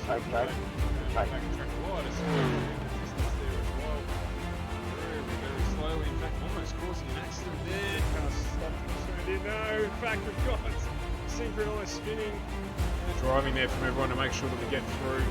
Okay. Back track wide, it's distance there as well. Very slowly, in fact, almost causing an accident there. Car stopped and turned in. No, in fact, we've got synchronised spinning. The driving there from everyone to make sure that we get through.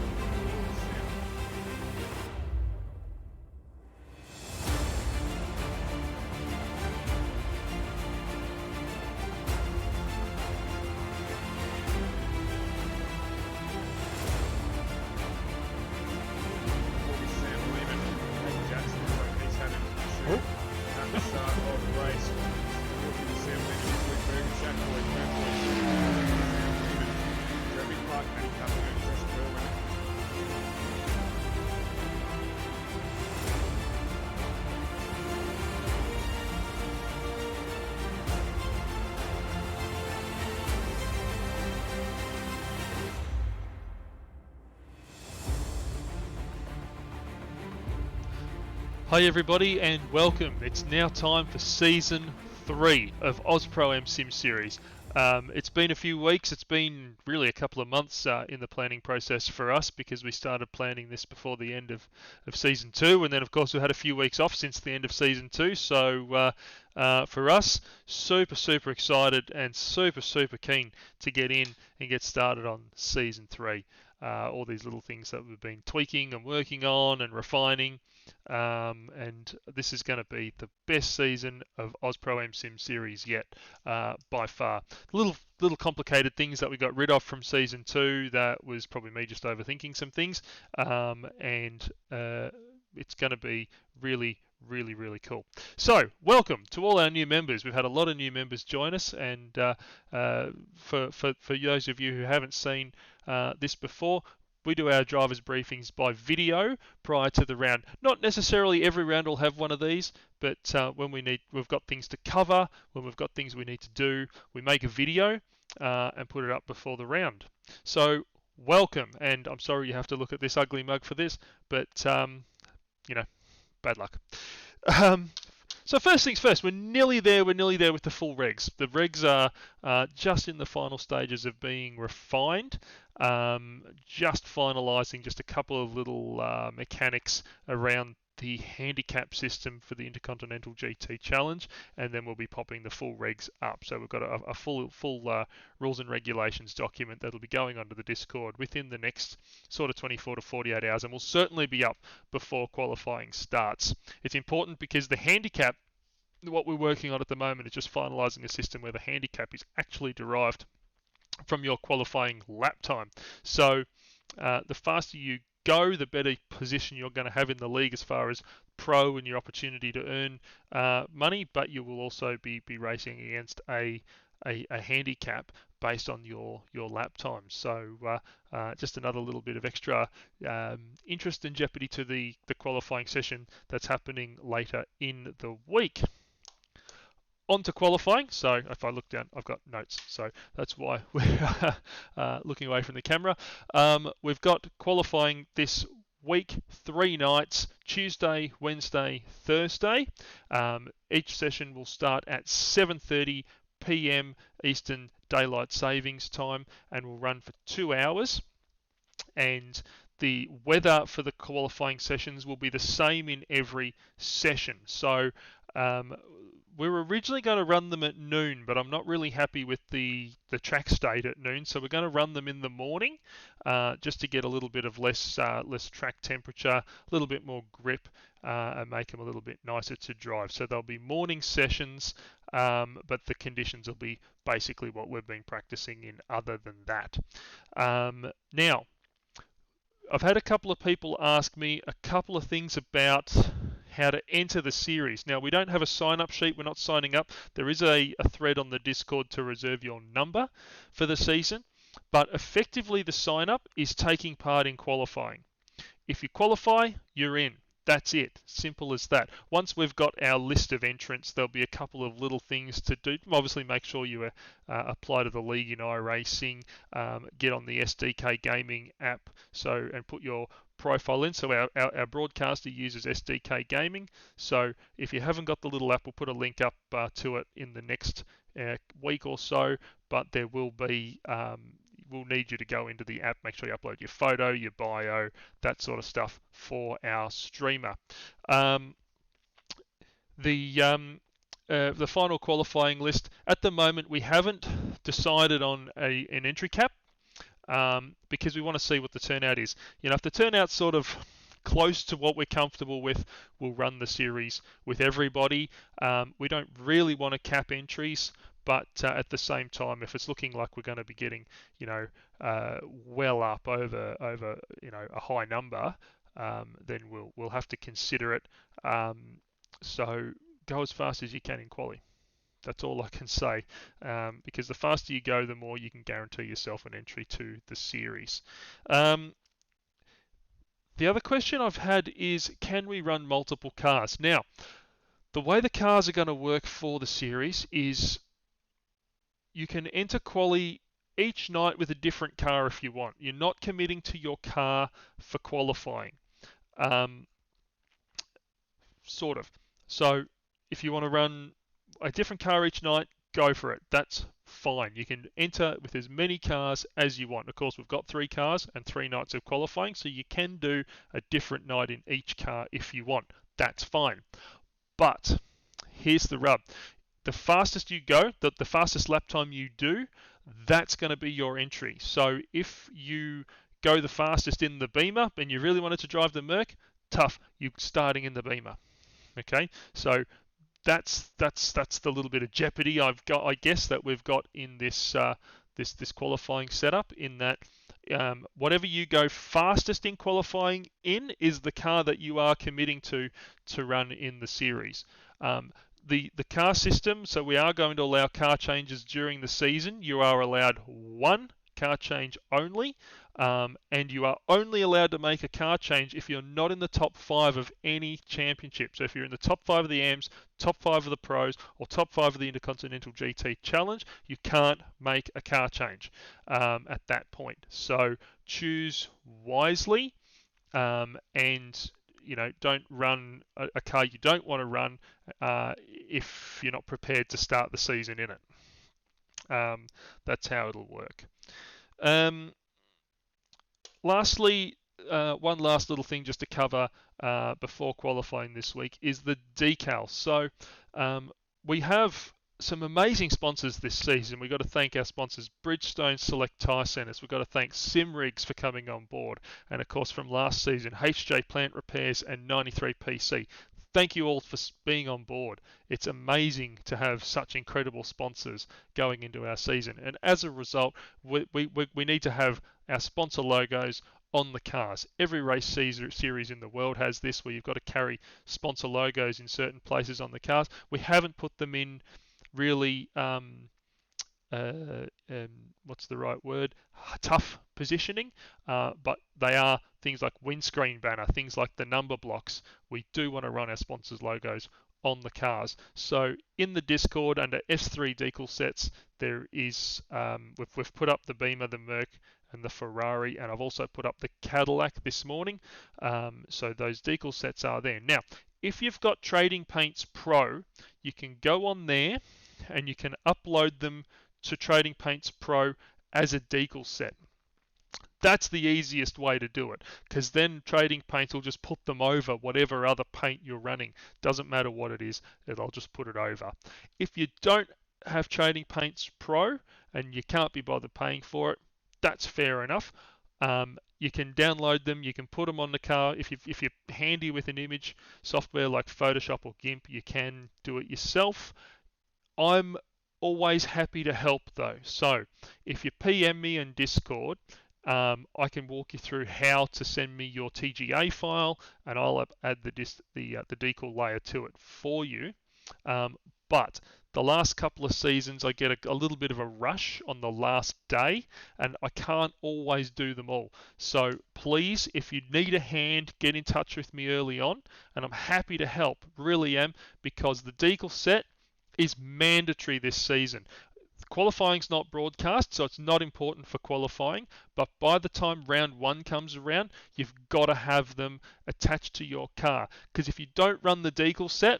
Hi everybody and welcome. It's now time for Season 3 of AusPro M Sim Series. It's been a few weeks, it's been really a couple of months in the planning process for us because we started planning this before the end of Season 2, and then of course we had a few weeks off since the end of Season 2, so for us, super excited and super keen to get in and get started on Season 3. All these little things that we've been tweaking and working on and refining. And this is going to be the best season of AusPro M Sim series yet, by far. Little complicated things that we got rid of from season 2. That was probably me just overthinking some things, and it's going to be really cool. So, welcome to all our new members. We've had a lot of new members join us, and for those of you who haven't seen this before, we do our drivers briefings by video prior to the round. Not necessarily every round will have one of these, but when we've got things to cover, when we've got things we need to do, we make a video and put it up before the round. So welcome, and I'm sorry you have to look at this ugly mug for this, but bad luck. So first things first, we're nearly there with the full regs. The regs are just in the final stages of being refined, just finalising just a couple of little mechanics around the handicap system for the Intercontinental GT Challenge, and then we'll be popping the full regs up. So we've got a full rules and regulations document that'll be going onto the Discord within the next sort of 24 to 48 hours, and will certainly be up before qualifying starts. It's important because the handicap, what we're working on at the moment, is just finalising a system where the handicap is actually derived from your qualifying lap time. So the faster you go, the better position you're going to have in the league as far as pro and your opportunity to earn money, but you will also be racing against a handicap based on your lap time. So just another little bit of extra interest and jeopardy to the qualifying session that's happening later in the week. On to qualifying. So if I look down, I've got notes. So that's why we're looking away from the camera. We've got qualifying this week, 3 nights, Tuesday, Wednesday, Thursday. Each session will start at 7:30 p.m. Eastern Daylight Savings Time and will run for 2 hours. And the weather for the qualifying sessions will be the same in every session. So we were originally going to run them at noon, but I'm not really happy with the track state at noon, so we're going to run them in the morning just to get a little bit of less track temperature, a little bit more grip, and make them a little bit nicer to drive. So there'll be morning sessions, but the conditions will be basically what we've been practicing in other than that. Now, I've had a couple of people ask me a couple of things about how to enter the series. Now, we don't have a sign-up sheet. We're not signing up. There is a thread on the Discord to reserve your number for the season, but effectively the sign-up is taking part in qualifying. If you qualify, you're in. That's it. Simple as that. Once we've got our list of entrants, there'll be a couple of little things to do. Obviously, make sure you apply to the league in iRacing, get on the SDK Gaming app, and put your profile in. So our broadcaster uses SDK Gaming. So if you haven't got the little app, we'll put a link up to it in the next week or so. But there will be we'll need you to go into the app, make sure you upload your photo, your bio, that sort of stuff for our streamer. The final qualifying list, at the moment we haven't decided on an entry cap, because we want to see what the turnout is. If the turnout's sort of close to what we're comfortable with, we'll run the series with everybody. We don't really want to cap entries, but at the same time, if it's looking like we're going to be getting, well up over a high number, then we'll have to consider it. So go as fast as you can in Qualy. That's all I can say, because the faster you go, the more you can guarantee yourself an entry to the series. The other question I've had is, can we run multiple cars? Now, the way the cars are going to work for the series is you can enter Qualy each night with a different car if you want. You're not committing to your car for qualifying. Sort of. So if you want to run a different car each night, go for it. That's fine. You can enter with as many cars as you want. Of course, we've got 3 cars and 3 nights of qualifying, so you can do a different night in each car if you want. That's fine. But here's the rub. The fastest you go, the fastest lap time you do, that's going to be your entry. So if you go the fastest in the Beamer and you really wanted to drive the Merc, tough. You're starting in the Beamer. Okay, so that's the little bit of jeopardy I guess that we've got in this this qualifying setup, in that whatever you go fastest in qualifying in is the car that you are committing to run in the series. The car system, so we are going to allow car changes during the season. You are allowed 1 car change only, and you are only allowed to make a car change if you're not in the top 5 of any championship. So if you're in the top 5 of the AMs, top 5 of the Pros, or top 5 of the Intercontinental GT Challenge, you can't make a car change at that point. So choose wisely, and don't run a car you don't want to run if you're not prepared to start the season in it. That's how it'll work. Lastly, one last little thing just to cover before qualifying this week is the decals. So we have some amazing sponsors this season. We've got to thank our sponsors, Bridgestone Select Tyre Centres. We've got to thank SimRigs for coming on board. And of course, from last season, HJ Plant Repairs and 93PC. Thank you all for being on board. It's amazing to have such incredible sponsors going into our season. And as a result, we need to have our sponsor logos on the cars. Every race series in the world has this, where you've got to carry sponsor logos in certain places on the cars. We haven't put them in really, what's the right word? Tough positioning, but they are things like windscreen banner, things like the number blocks. We do want to run our sponsors' logos on the cars. So in the Discord under S3 decal sets, there is we've put up the Beamer, the Merc, and the Ferrari, and I've also put up the Cadillac this morning. So those decal sets are there. Now, if you've got Trading Paints Pro, you can go on there and you can upload them to Trading Paints Pro as a decal set. That's the easiest way to do it, because then Trading Paints will just put them over whatever other paint you're running. Doesn't matter what it is, it'll just put it over. If you don't have Trading Paints Pro and you can't be bothered paying for it, that's fair enough. You can download them, you can put them on the car. If you're handy with an image software like Photoshop or GIMP, you can do it yourself. I'm always happy to help though. So if you PM me in Discord, I can walk you through how to send me your TGA file, and I'll add the decal layer to it for you. But the last couple of seasons, I get a little bit of a rush on the last day, and I can't always do them all. So please, if you need a hand, get in touch with me early on, and I'm happy to help. Really am, because the decal set is mandatory this season. Qualifying's not broadcast, so it's not important for qualifying, but by the time round 1 comes around, you've got to have them attached to your car, because if you don't run the decal set,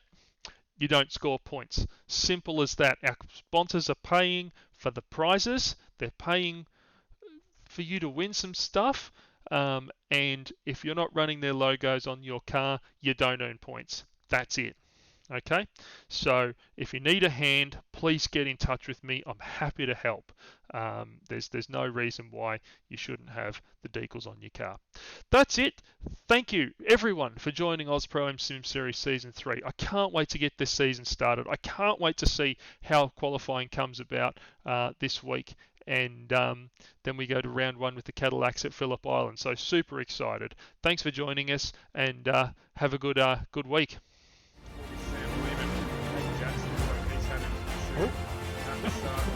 you don't score points. Simple as that. Our sponsors are paying for the prizes. They're paying for you to win some stuff. And if you're not running their logos on your car, you don't earn points. That's it. Okay, so if you need a hand, please get in touch with me. I'm happy to help. There's no reason why you shouldn't have the decals on your car. That's it. Thank you everyone for joining Oz Pro Am Sim Series Season 3. I can't wait to get this season started. I can't wait to see how qualifying comes about this week. And then we go to round 1 with the Cadillacs at Phillip Island. So super excited. Thanks for joining us, and have a good week. Sam Lehman, Jackson, he's had an issue at the start.